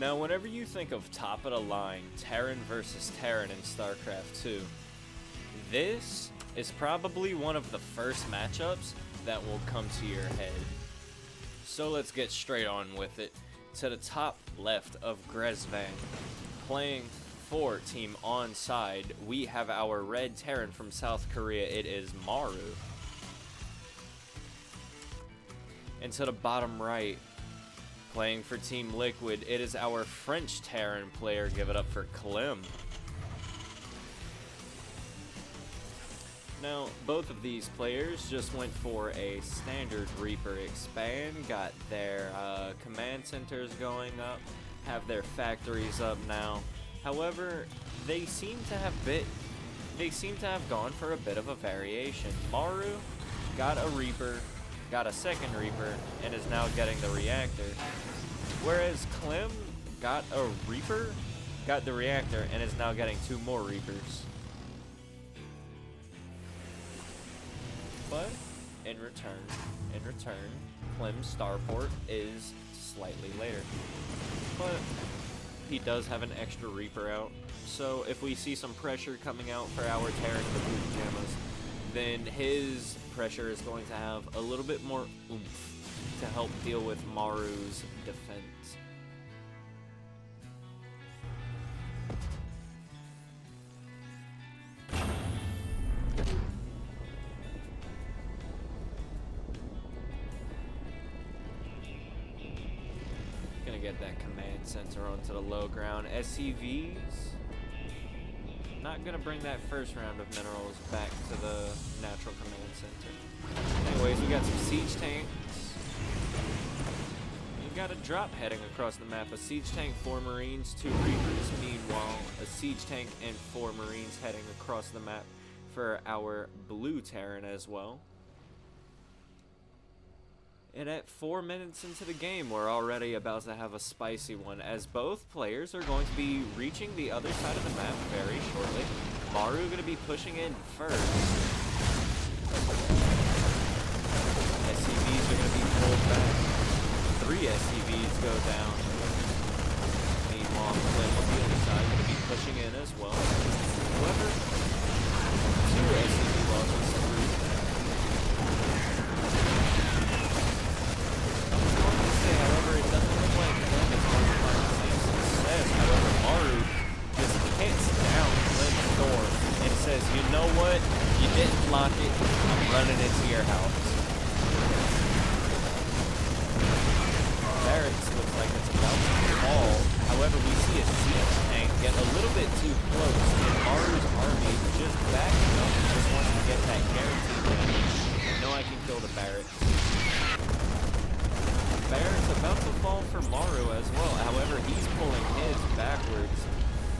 Now, whenever you think of top of the line, Terran versus Terran in StarCraft II, this is probably one of the first matchups that will come to your head. So let's get straight on with it. To the top left of Grezvan, playing for Team Onside, we have our red Terran from South Korea. It is Maru. And to the bottom right, playing for Team Liquid, it is our French Terran player. Give it up for Clem. Now, both of these players just went for a standard Reaper expand, got their command centers going up, have their factories up now. However, they seem to have gone for a bit of a variation. Maru got a Reaper, got a second Reaper, and is now getting the reactor. Whereas Clem got a Reaper, got the reactor, and is now getting 2 more Reapers. But in return, Clem's starport is slightly later. But he does have an extra Reaper out. So if we see some pressure coming out for our Terran in the blue pajamas, then his pressure is going to have a little bit more oomph to help deal with Maru's defense. Gonna get that command center onto the low ground. SCVs not gonna bring that first round of minerals back to the natural command center. Anyways, we got some siege tanks. You got a drop heading across the map. A siege tank, 4 Marines, 2 Reapers. Meanwhile, a siege tank and 4 Marines heading across the map for our blue Terran as well. And at 4 minutes into the game, we're already about to have a spicy one, as both players are going to be reaching the other side of the map very shortly. Maru going to be pushing in first. SCVs are going to be pulled back. 3 SCVs go down. Meanwhile, Clem on the other side going to be pushing in as well. However, 2 SCV losses through that. However, it doesn't look like Clem is going to find the same success. However, Maru just hits down Clem's door and says, you know what? You didn't block it. I'm running into your house. Barracks looks like it's about to fall. However, we see a siege tank get a little bit too close, and Maru's army just backing up and just wants to get that guaranteed damage. No, I can kill the barracks. Barracks about to fall for Maru as well. However, he's pulling his backwards.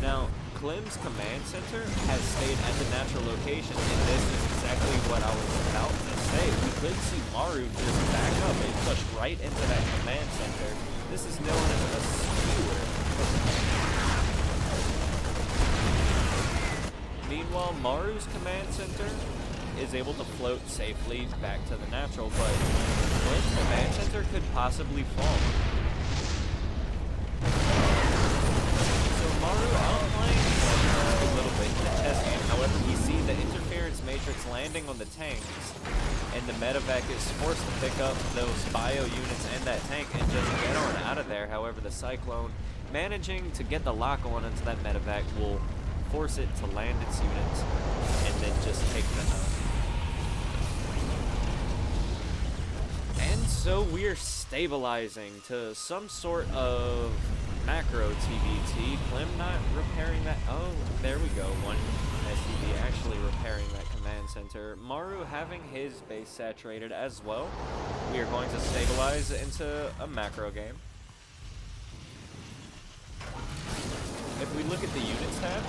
Now, Clem's command center has stayed at the natural location, and this is exactly what I was about to say. We could see Maru just back up and push right into that command center. This is known as a skewer. Meanwhile, Maru's command center is able to float safely back to the natural, but Clem's command center could possibly fall. So Maru outplaying a little bit in the test game. However, we see the interference matrix landing on the tanks, and the medevac is forced to pick up those bio units and that tank and just get on out of there. However, the Cyclone managing to get the lock on into that medevac will force it to land its units and then just take them out. So we're stabilizing to some sort of macro TvT. Clem not repairing that. Oh, there we go. One SCV actually repairing that command center. Maru having his base saturated as well. We are going to stabilize into a macro game. If we look at the units tab,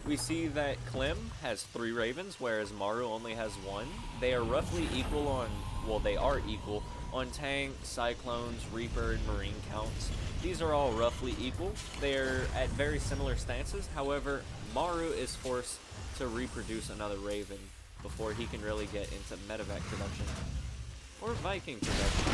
we see that Clem has 3 Ravens, whereas Maru only has 1. They are roughly equal on, well, they are equal on tank, cyclones, Reaper, and Marine counts. These are all roughly equal. They're at very similar stances. However, Maru is forced to reproduce another Raven before he can really get into medevac production or Viking production.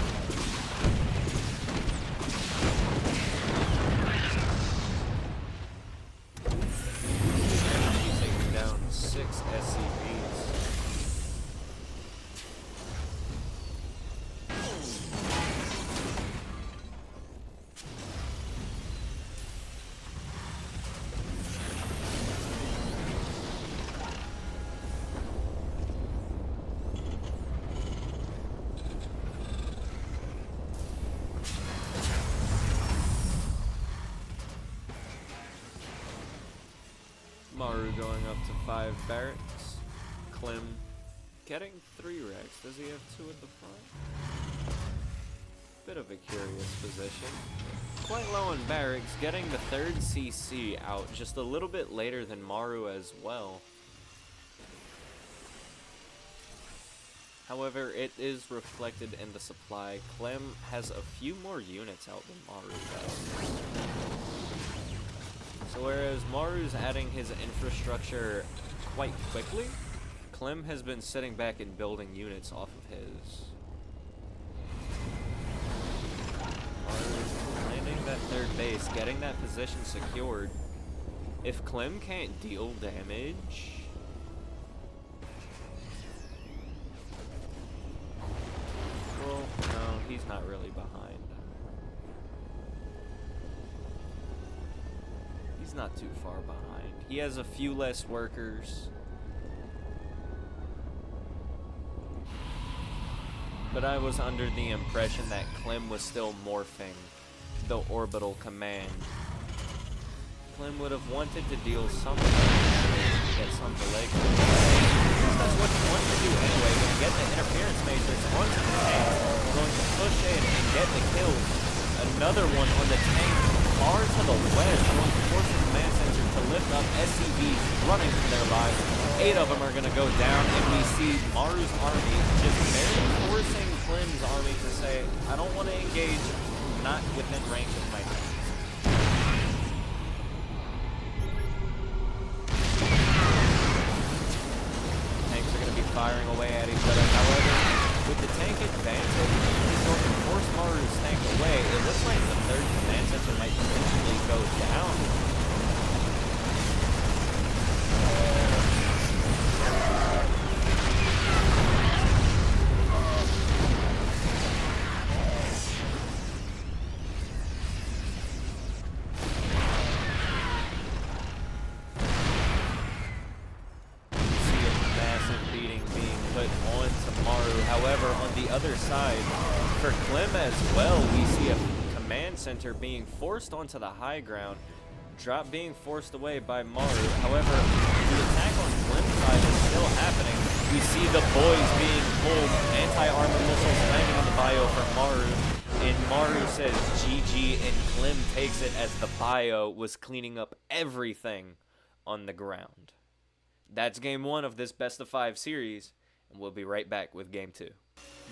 Maru going up to 5 barracks. Clem getting 3 wrecks. Does he have 2 at the front? Bit of a curious position. Quite low in barracks, getting the 3rd CC out just a little bit later than Maru as well. However, it is reflected in the supply. Clem has a few more units out than Maru does. So whereas Maru's adding his infrastructure quite quickly, Clem has been sitting back and building units off of his. Maru's landing that 3rd base, getting that position secured. If Clem can't deal damage... well, no, he's not really behind. He's not too far behind. He has a few less workers. But I was under the impression that Clem was still morphing the orbital command. Clem would have wanted to deal some damage to get some delay. That's what you want to do anyway. When you get the interference matrix onto the tank, we're going to push in and get the kill. Another one on the tank far to the west, going to force the command center to lift up SCVs running for their lives. 8 of them are going to go down, and we see Maru's army just barely forcing Clem's army to say, I don't want to engage, not within range of my tanks. Tanks are going to be firing away at each other. However, with the tank advantage, he's going to force Maru's tank away. It looks like the 3rd command center might potentially go down. Other side, for Clem as well, we see a command center being forced onto the high ground, drop being forced away by Maru. However, the attack on Clem's side is still happening. We see the boys being pulled, anti-armor missiles landing on the bio for Maru, and Maru says GG, and Clem takes it as the bio was cleaning up everything on the ground. That's game 1 of this best of 5 series, and we'll be right back with game 2.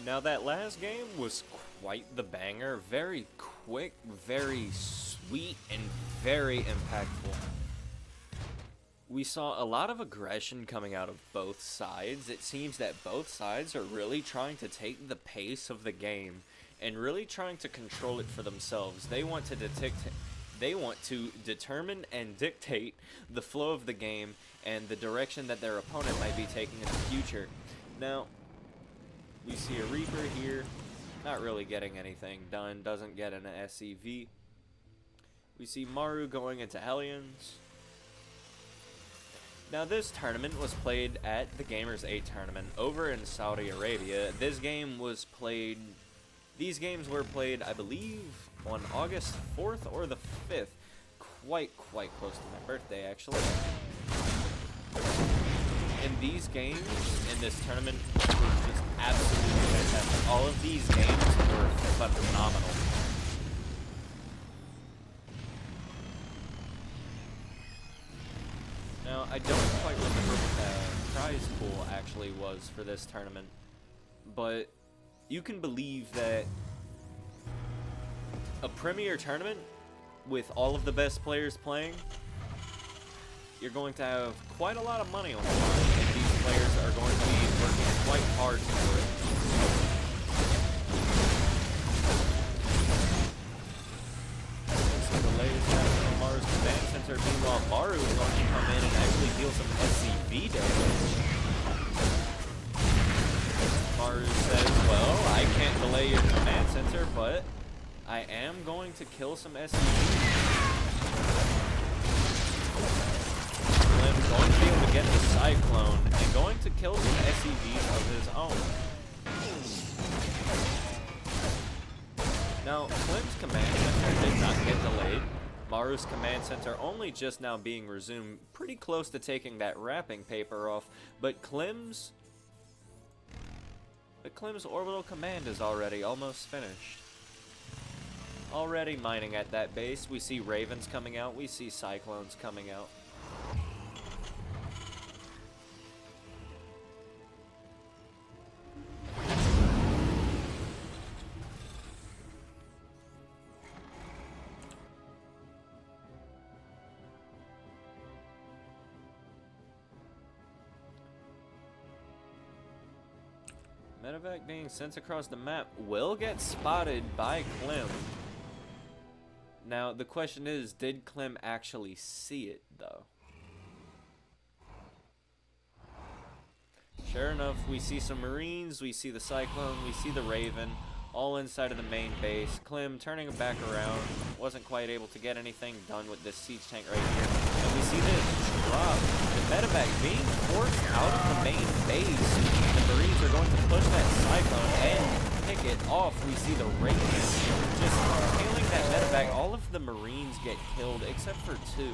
Now that last game was quite the banger, very quick, very sweet, and very impactful. We saw a lot of aggression coming out of both sides. It seems that both sides are really trying to take the pace of the game and really trying to control it for themselves. They want to determine and dictate the flow of the game and the direction that their opponent might be taking in the future. Now, we see a Reaper here, not really getting anything done, doesn't get an SCV. We see Maru going into Hellions. Now this tournament was played at the Gamers 8 tournament over in Saudi Arabia. These games were played, I believe, on August 4th or the 5th. Quite close to my birthday, actually. And these games in this tournament were just absolutely fantastic. All of these games were phenomenal. Now, I don't quite remember what the prize pool actually was for this tournament, but you can believe that a premier tournament with all of the best players playing, you're going to have quite a lot of money on the line, and these players are going to be working quite hard for it. This is the latest happening on Maru's command center. Meanwhile, Maru is going to come in and actually deal some SCV damage. Maru says, well, I can't delay your command center, but I am going to kill some SCVs. Going to be able to get the Cyclone and going to kill some SCVs of his own. Now, Clem's command center did not get delayed. Maru's command center only just now being resumed, pretty close to taking that wrapping paper off, but Clem's orbital command is already almost finished. Already mining at that base. We see Ravens coming out, we see Cyclones coming out. Medevac being sent across the map will get spotted by Clem. Now, the question is, did Clem actually see it, though? Sure enough, we see some Marines, we see the Cyclone, we see the Raven, all inside of the main base. Clem turning back around, wasn't quite able to get anything done with this siege tank right here. And we see this drop. The medevac being forced out of the main base. The Marines are going to push that Cyclone and pick it off. We see the Raven just tailing that medevac. All of the Marines get killed except for 2.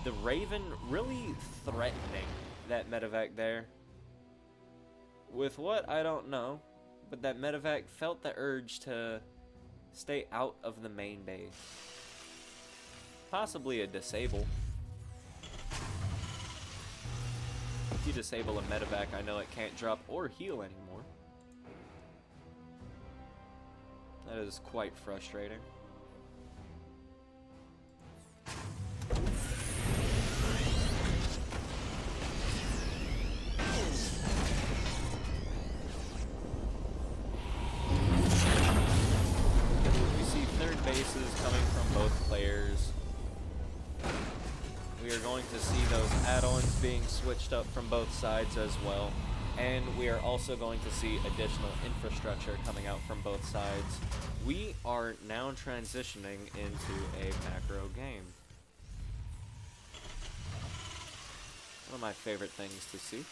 The Raven really threatening that medevac there. With what? I don't know. But that medevac felt the urge to stay out of the main base. Possibly a disable. If you disable a medevac, I know it can't drop or heal anymore. That is quite frustrating. Bases coming from both players. We are going to see those add-ons being switched up from both sides as well. And we are also going to see additional infrastructure coming out from both sides. We are now transitioning into a macro game. One of my favorite things to see.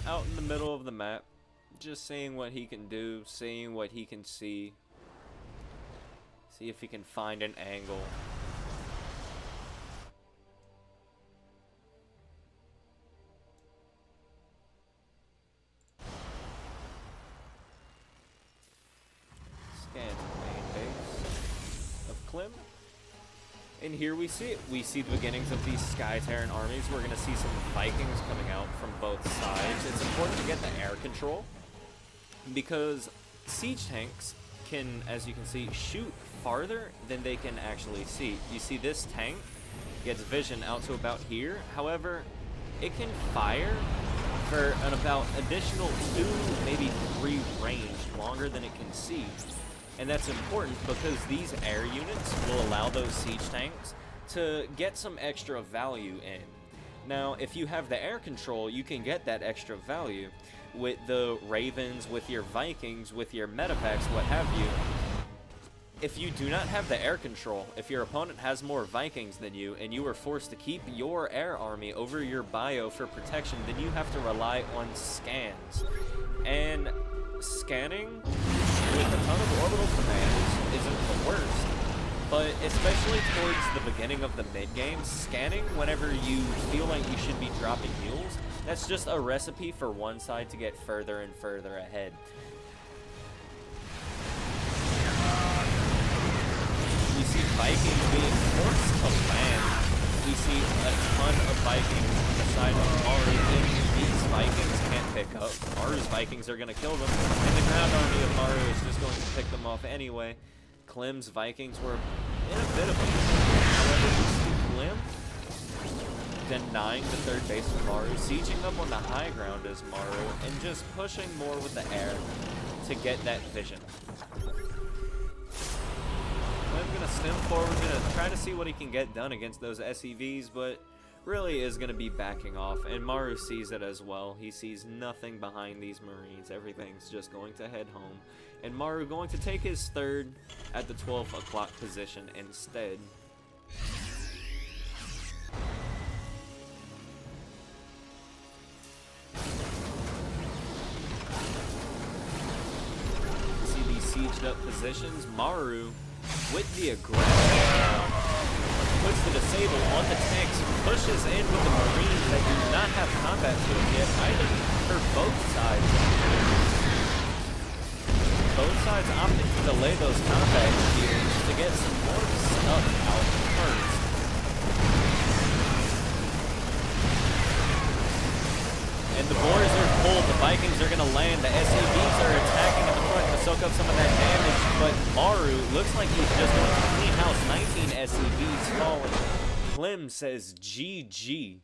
Out in the middle of the map, just seeing what he can do, seeing what he can see if he can find an angle. Scan the main base of Clem. And here we see it. We see the beginnings of these Sky Terran armies. We're going to see some Vikings coming out from both sides. It's important to get the air control because siege tanks can, as you can see, shoot farther than they can actually see. You see this tank gets vision out to about here. However, it can fire for an about additional 2, maybe 3 range longer than it can see. And that's important because these air units will allow those siege tanks to get some extra value in. Now, if you have the air control, you can get that extra value with the Ravens, with your Vikings, with your medevacs, what have you. If you do not have the air control, if your opponent has more Vikings than you, and you are forced to keep your air army over your bio for protection, then you have to rely on scans. And scanning with a ton of orbital commands isn't the worst, but especially towards the beginning of the mid-game, scanning whenever you feel like you should be dropping mules, that's just a recipe for one side to get further and further ahead. We see Vikings being forced to land. We see a ton of Vikings on the side of Maru. These Vikings can't pick up. Maru's Vikings are going to kill them, and the ground army of Maru is just going to pick them off anyway. Clem's Vikings were in a bit of a... However, we see Clem denying the third base of Maru, sieging up on the high ground as Maru, and just pushing more with the air to get that vision. Clem's going to stem forward, going to try to see what he can get done against those SEVs, but really is going to be backing off, and Maru sees it as well. He sees nothing behind these Marines. Everything's just going to head home, and Maru going to take his third at the 12 o'clock position instead. changed up positions. Maru, with the aggression, puts the disable on the tanks, pushes in with the Marines that do not have combat tools yet, either for both sides. Both sides opting to delay those combat gears to get some more stuff out first. And the boars are pulled, the Vikings are going to land, the SCVs are attacking in the front to soak up some of that damage, but Maru looks like he's just going to clean house. 19 SCVs falling. Clem says GG.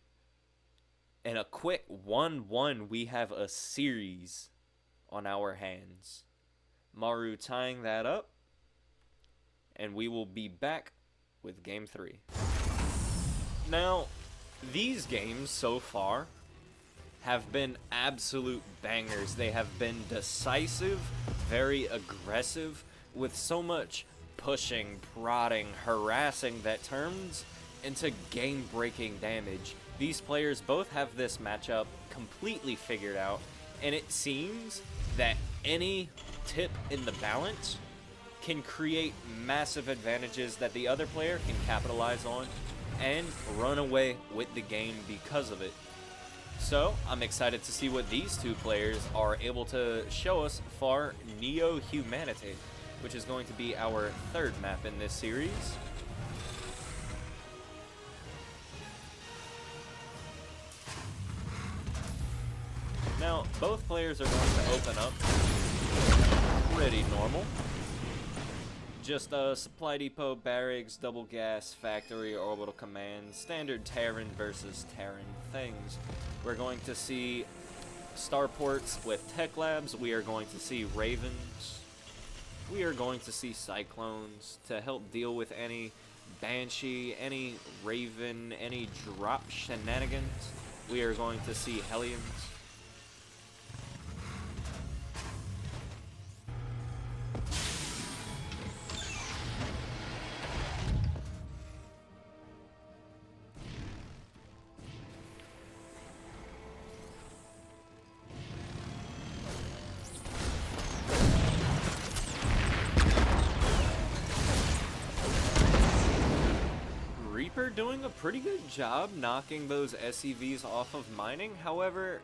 And a quick 1-1, we have a series on our hands. Maru tying that up, and we will be back with Game 3. Now, these games so far have been absolute bangers. They have been decisive, very aggressive, with so much pushing, prodding, harassing that turns into game-breaking damage. These players both have this matchup completely figured out, and it seems that any tip in the balance can create massive advantages that the other player can capitalize on and run away with the game because of it. So, I'm excited to see what these two players are able to show us for Neo Humanity, which is going to be our third map in this series. Now, both players are going to open up pretty normal. Just a supply depot, barracks, double gas, factory, orbital command, standard Terran versus Terran things. We're going to see starports with tech labs. We are going to see ravens. We are going to see cyclones to help deal with any banshee, any raven, any drop shenanigans. We are going to see hellions. Doing a pretty good job knocking those SCVs off of mining. However,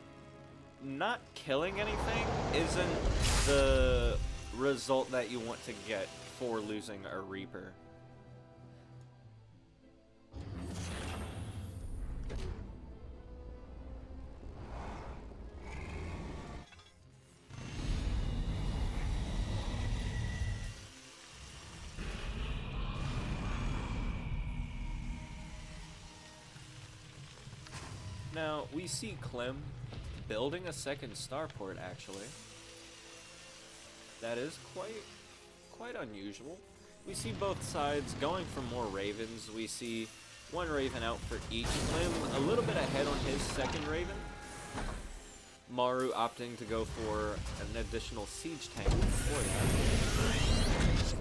not killing anything isn't the result that you want to get for losing a Reaper. Now, we see Clem building a second starport, actually. That is quite unusual. We see both sides going for more ravens. We see one raven out for each. Clem a little bit ahead on his second raven. Maru opting to go for an additional siege tank before that.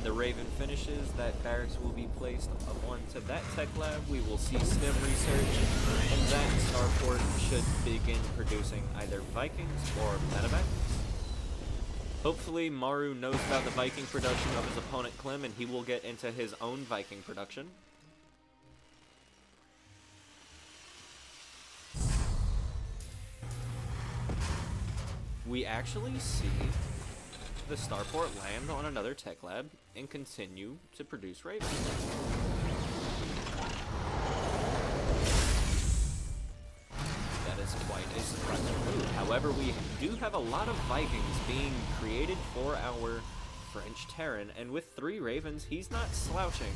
Raven finishes, that barracks will be placed onto that tech lab. We will see STEM research, and that starport should begin producing either Vikings or medevacs. Hopefully Maru knows about the Viking production of his opponent Clem, and he will get into his own Viking production. We actually see the starport land on another tech lab and continue to produce ravens. That is quite a surprising move. However, we do have a lot of Vikings being created for our French Terran, and with 3 ravens, he's not slouching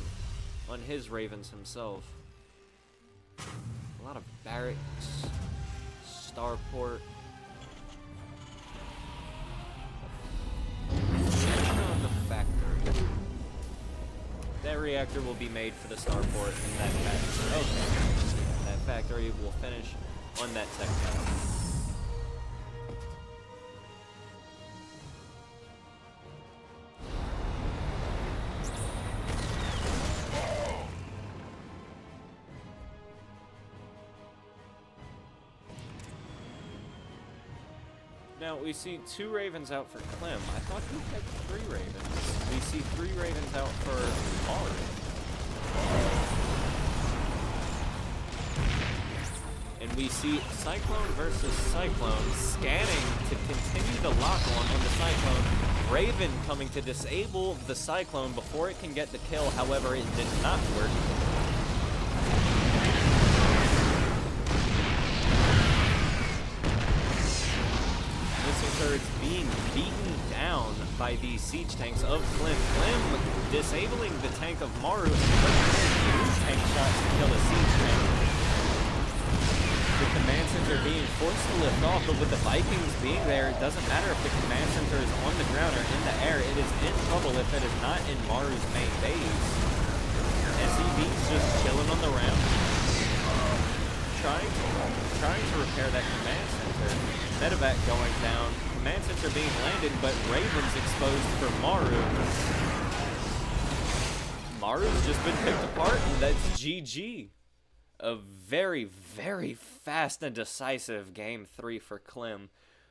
on his ravens himself. A lot of barracks, starport. Factory. That reactor will be made for the starport in that factory. Okay. That factory will finish on that tech lab. Now, we see 2 Ravens out for Clem. I thought he picked 3 Ravens. We see 3 Ravens out for Maru. And we see Cyclone versus Cyclone scanning to continue the lock-on the Cyclone. Raven coming to disable the Cyclone before it can get the kill. However, it did not work. It's being beaten down by these siege tanks of Clem. Clem disabling the tank of Maru and tank shots to kill a siege tank. The command center being forced to lift off, but with the Vikings being there, it doesn't matter if the command center is on the ground or in the air. It is in trouble if it is not in Maru's main base. SCV's just chilling on the ramp, trying to repair that command center. Medevac going down. Command center being landed, but Raven's exposed for Maru. Maru's just been picked apart, and that's GG. A very, very fast and decisive game 3 for Clem.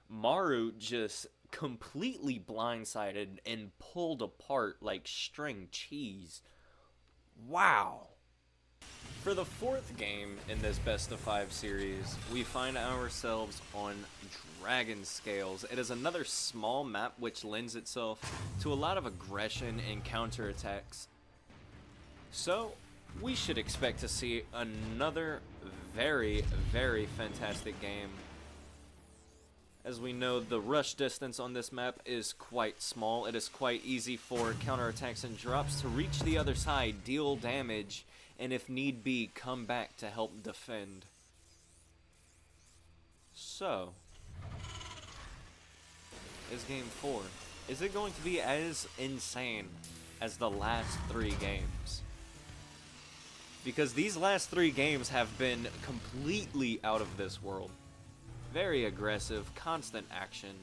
Maru just completely blindsided and pulled apart like string cheese. Wow. For the 4th game in this best of 5 series, we find ourselves on Dragon Scales. It is another small map which lends itself to a lot of aggression and counterattacks. So, we should expect to see another very, very fantastic game. As we know, the rush distance on this map is quite small. It is quite easy for counterattacks and drops to reach the other side, deal damage, and if need be, come back to help defend. So, is game 4, is it going to be as insane as the last 3 games? Because these last 3 games have been completely out of this world. Very aggressive, constant action.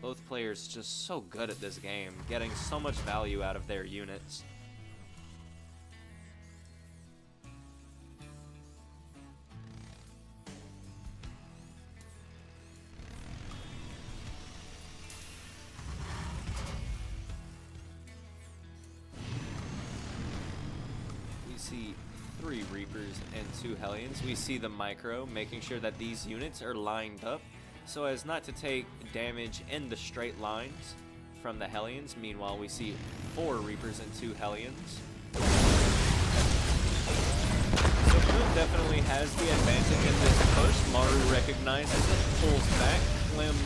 Both players just so good at this game, getting so much value out of their units. See 3 Reapers and 2 Hellions. We see the micro, making sure that these units are lined up so as not to take damage in the straight lines from the Hellions. Meanwhile, we see 4 Reapers and 2 Hellions. So Clem definitely has the advantage in this push. Maru recognizes it, pulls back. Clem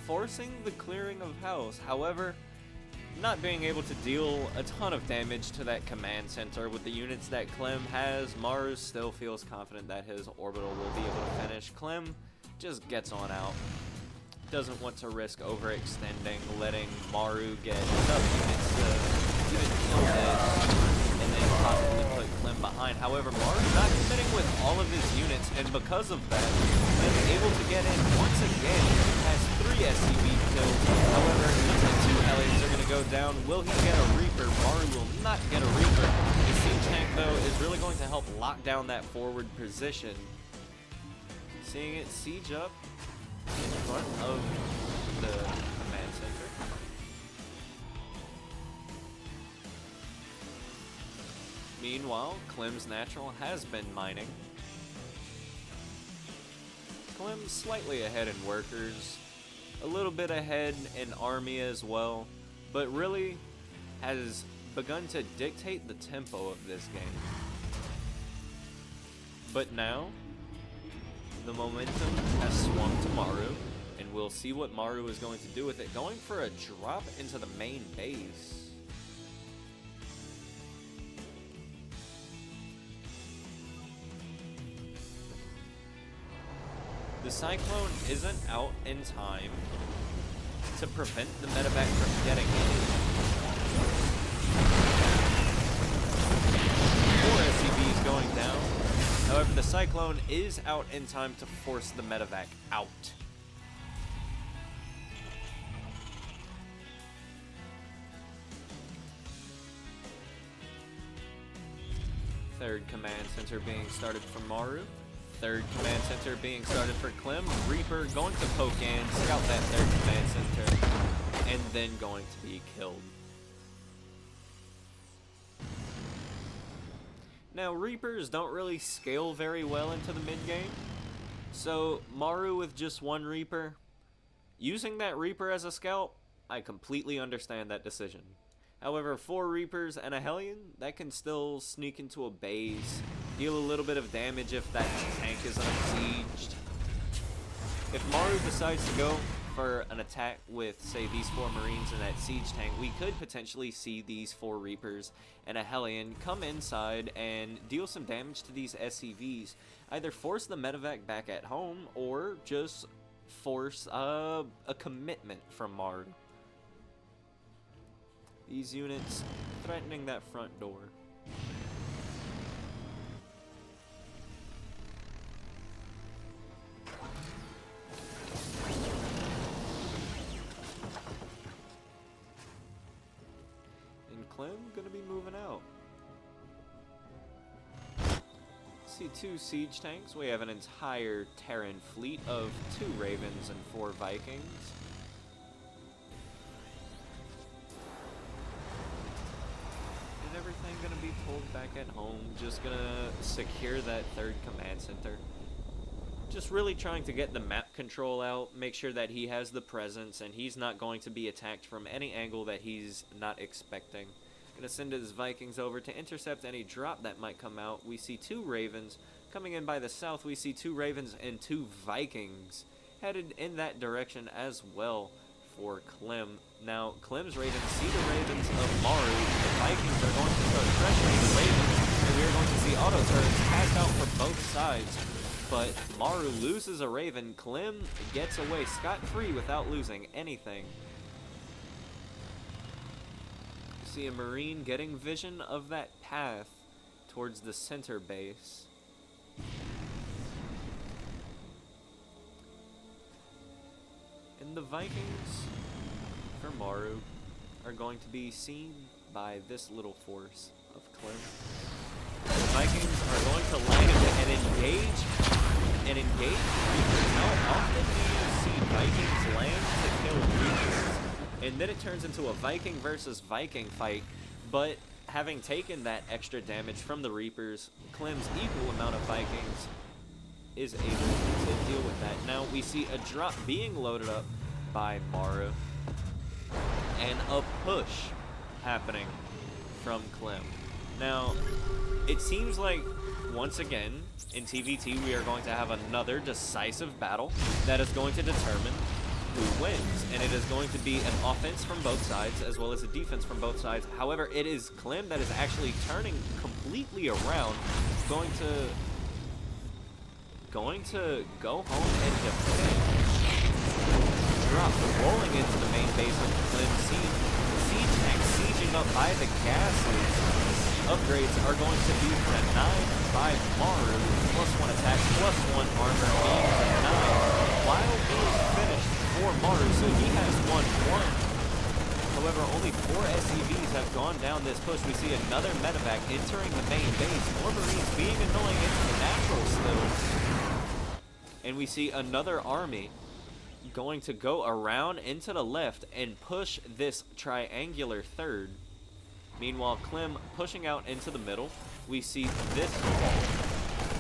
forcing the clearing of house, however, not being able to deal a ton of damage to that command center with the units that Clem has. Maru still feels confident that his orbital will be able to finish. Clem just gets on out. Doesn't want to risk overextending, letting Maru get enough units to even kill this, and then possibly put Clem behind. However, Maru's not committing with all of his units, and because of that, Clem's able to get in once again. Has 3 SCV kills. However, the 2 Hellions are going to go down. Will he get a Reaper? Maru will not get a Reaper. The siege tank, though, is really going to help lock down that forward position. Seeing it siege up in front of the command center. Meanwhile, Clem's natural has been mining. Clem slightly ahead in workers, a little bit ahead in army as well, but really has begun to dictate the tempo of this game. But now, the momentum has swung to Maru, and we'll see what Maru is going to do with it, going for a drop into the main base. The Cyclone isn't out in time to prevent the medevac from getting in. 4 SCVs going down. However, the Cyclone is out in time to force the medevac out. Third command center being started for Maru. Third command center being started for Clem. Reaper going to poke in, scout that third command center, and then going to be killed. Now, Reapers don't really scale very well into the mid-game, so Maru with just one Reaper, using that Reaper as a scout, I completely understand that decision. However, 4 Reapers and a Hellion, that can still sneak into a base, deal a little bit of damage if that tank is unsieged. If Maru decides to go for an attack with, say, these 4 Marines and that siege tank, we could potentially see these 4 Reapers and a Hellion come inside and deal some damage to these SCVs. Either force the medevac back at home, or just force a commitment from Maru. These units threatening that front door. And Clem gonna be moving out. See 2 siege tanks. We have an entire Terran fleet of 2 Ravens and 4 Vikings. Everything gonna be pulled back at home, just gonna secure that third command center. Just really trying to get the map control out, make sure that he has the presence and he's not going to be attacked from any angle that he's not expecting. Gonna send his Vikings over to intercept any drop that might come out. We see 2 Ravens coming in by the south. We see 2 Ravens and 2 Vikings headed in that direction as well for Clem. Now, Clem's Ravens see the Ravens of Maru. The Vikings are going to start pressuring the Ravens, and we are going to see auto turrets cast out for both sides. But Maru loses a Raven. Clem gets away scot-free without losing anything. See a Marine getting vision of that path towards the center base. And the Vikings for Maru are going to be seen by this little force of Clem. The Vikings are going to land and engage. How often do you see Vikings land to kill Reapers? And then it turns into a Viking versus Viking fight, but having taken that extra damage from the Reapers, Clem's equal amount of Vikings is able to deal with that. Now we see a drop being loaded up by Maru, and a push happening from Clem. Now, it seems like, once again, in TvT we are going to have another decisive battle that is going to determine who wins, and it is going to be an offense from both sides as well as a defense from both sides. However, it is Clem that is actually turning completely around, going to go home and defend. Drop rolling into the main base of Clem's siege tank, sieging up by the gases. Upgrades are going to be denied by Maru. +1 attack, +1 armor being denied. While he is finished for Maru, so he has 1-1. However, only 4 SCVs have gone down this push. We see another medevac entering the main base. More Marines being annoying into the natural still. And we see another army going to go around into the left and push this triangular third. Meanwhile, Clem pushing out into the middle. We see this,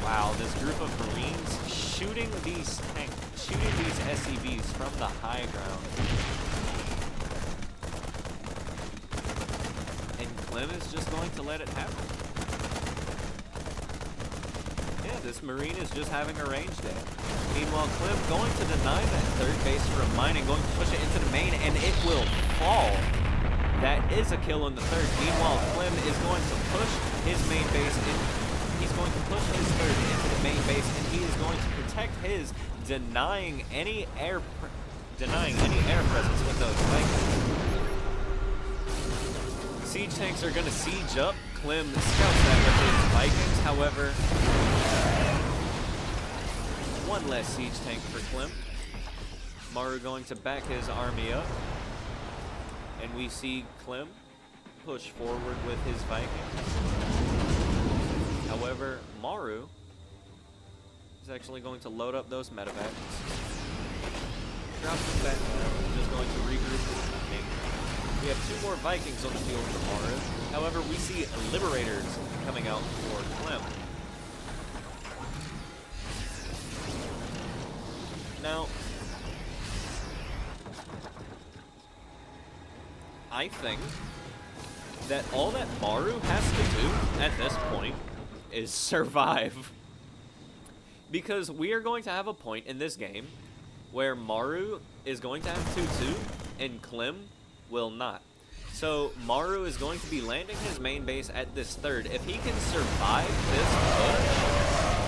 wow, this group of Marines shooting these SCVs from the high ground. And Clem is just going to let it happen. Yeah, this Marine is just having a range day. Meanwhile, Clem going to deny that third base for a mine and going to push it into the main, and it will fall. That is a kill in the third. Meanwhile, Clem is going to push his main base in. He's going to push his third into the main base, and he is going to protect his, denying any air presence with those Vikings. Siege tanks are going to siege up. Clem scouts that with his Vikings. However, one less siege tank for Clem. Maru going to back his army up. And we see Clem push forward with his Vikings. However, Maru is actually going to load up those medevacs. Drop them back down. Just going to regroup his teammate. We have 2 more Vikings on the field for Maru. However, we see Liberators coming out for Clem. Now, I think that all that Maru has to do at this point is survive. Because we are going to have a point in this game where Maru is going to have 2-2 and Clem will not. So Maru is going to be landing his main base at this third. If he can survive this push,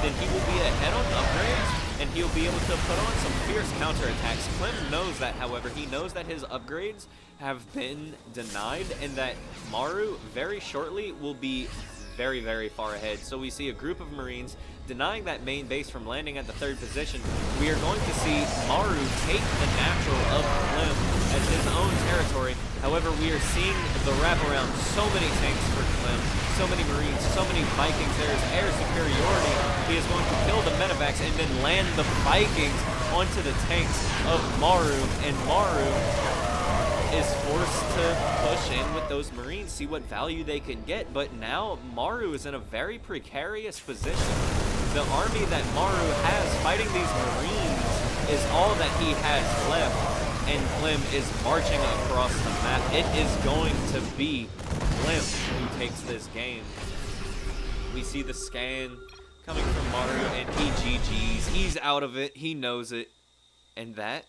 then he will be ahead on upgrades, and he'll be able to put on some fierce counterattacks. Clem knows that, however. He knows that his upgrades have been denied, and that Maru very shortly will be very, very far ahead. So we see a group of Marines denying that main base from landing at the 3rd position. We are going to see Maru take the natural of Clem as his own territory. However, we are seeing the wraparound. So many tanks for Clem, so many Marines, so many Vikings. There is air superiority. He is going to kill the medevacs and then land the Vikings onto the tanks of Maru, and Maru is forced to push in with those Marines, see what value they can get. But now Maru is in a very precarious position. The army that Maru has fighting these Marines is all that he has left, and Clem is marching across the map. It is going to be Clem who takes this game. We see the scan coming from Maru, and he GG's. He's out of it. He knows it. And that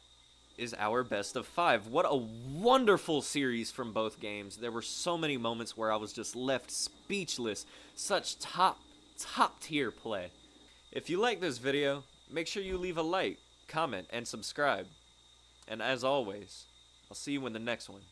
is our best of 5. What a wonderful series from both games. There were so many moments where I was just left speechless. Such top tier play. If you like this video, make sure you leave a like, comment, and subscribe. And as always, I'll see you in the next one.